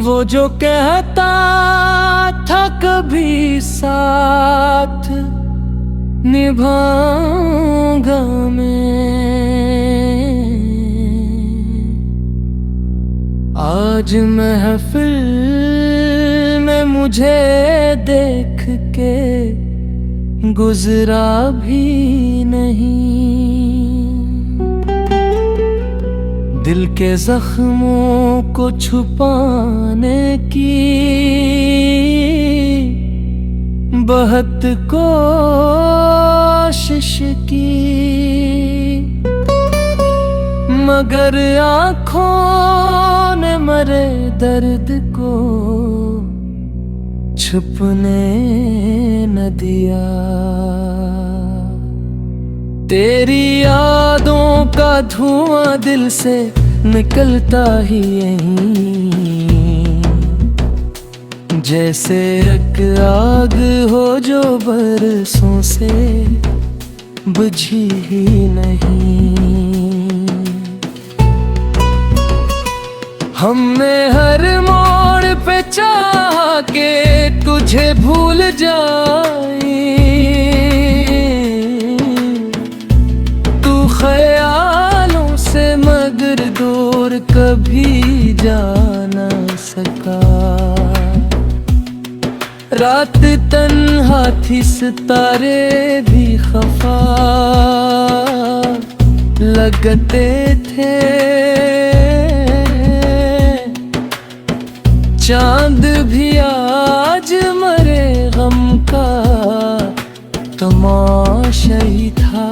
वो जो कहता था कभी साथ निभाऊंगा मैं, आज महफिल में मुझे देख के गुजरा भी नहीं। दिल के जख्मों को छुपाने की बहुत कोशिश की, मगर आँखों ने मरे दर्द को छुपने न दिया। तेरी यादों का धुआं दिल से निकलता ही यहीं, जैसे एक आग हो जो बरसों से बुझी ही नहीं। हमने हर मोड़ पे चाहा के तुझे भूल जाए, ख्यालों से मगर दूर कभी जा न सका। रात तन्हा थी सितारे भी खफा लगते थे, चांद भी आज मरे गम का तमाशा ही था।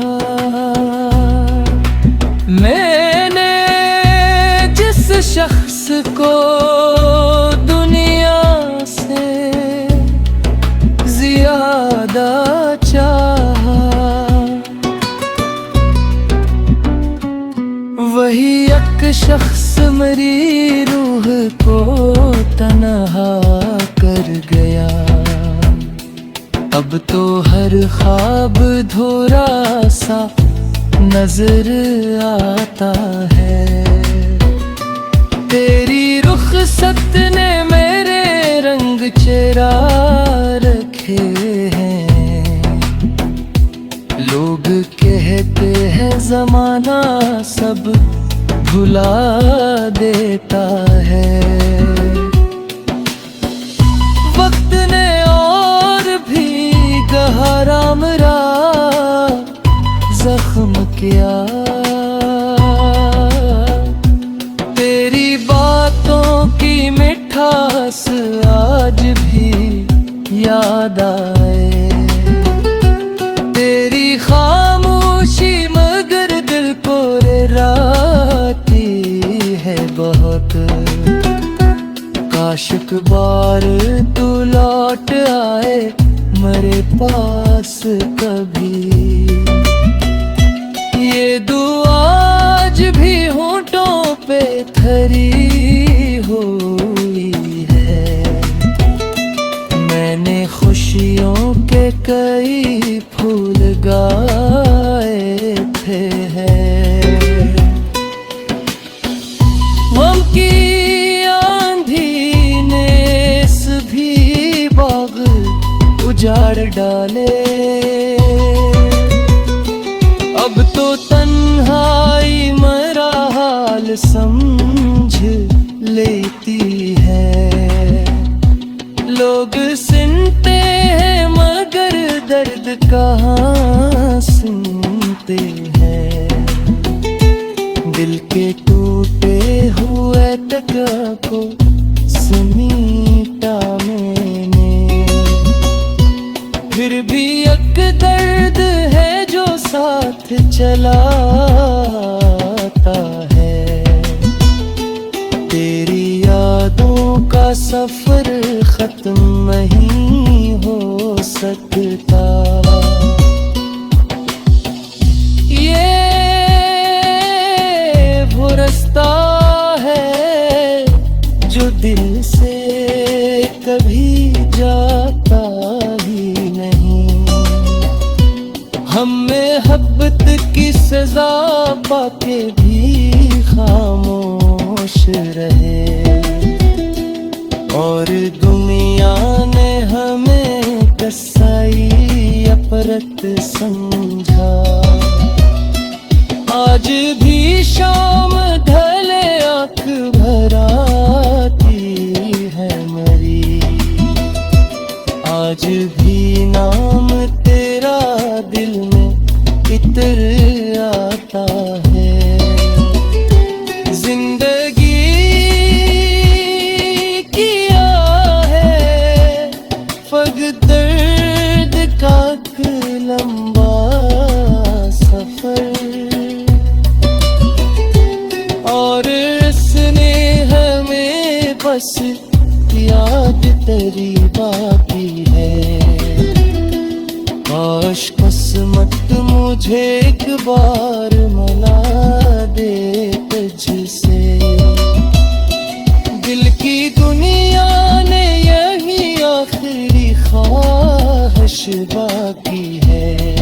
मैंने जिस शख्स को दुनिया से ज्यादा चाहा, वही एक शख्स मेरी रूह को तन्हा कर गया। अब तो हर ख्वाब धोरा सा नजर आता है। तेरी रुखसत ने मेरे रंग चेरा रखे हैं। लोग कहते हैं जमाना सब भुला देता है। वक्त ने और भी गहरा मेरा जख्म किया। तेरी बातों की मिठास आज भी याद आए। तेरी खामोशी मगर दिल को रेराती है बहुत। काश एक बार तू लौट आए मेरे पास कभी। ये दुआ आज भी होंठों पे धरी हुई है। मैंने खुशियों के कई फूल गाए थे गम की आंधी ने भी बाग उजाड़ डाले। अब तो तन्हाई मेरा हाल समझ लेती है। लोग सुनते हैं मगर दर्द कहाँ सुनते हैं। दिल के टूटे हुए टका को समीटा मैंने, फिर भी एक दर्द है जो साथ चलाता है। तेरी यादों का सफर खत्म नहीं हो सकता। भटकता। ये वो रास्ता है जो दिल से कभी जाता ही नहीं। हम मोहब्बत की सजा पाके भी खामोश रहे, और दुनिया ने हमें कसाई अपरत समझा। आज भी शाम ढले आँख भराती है मरी, आज भी नाम तेरा दिल में इतर आता है। जिंदगी किया है फग दर्द का लंबा सफर, और इसने हमें बस याद तेरी बाकी है। काश किस्मत मुझे एक बार मिला दे तुझसे। दिल की दुनिया ने यही आखिरी ख्वाहिश बाकी है।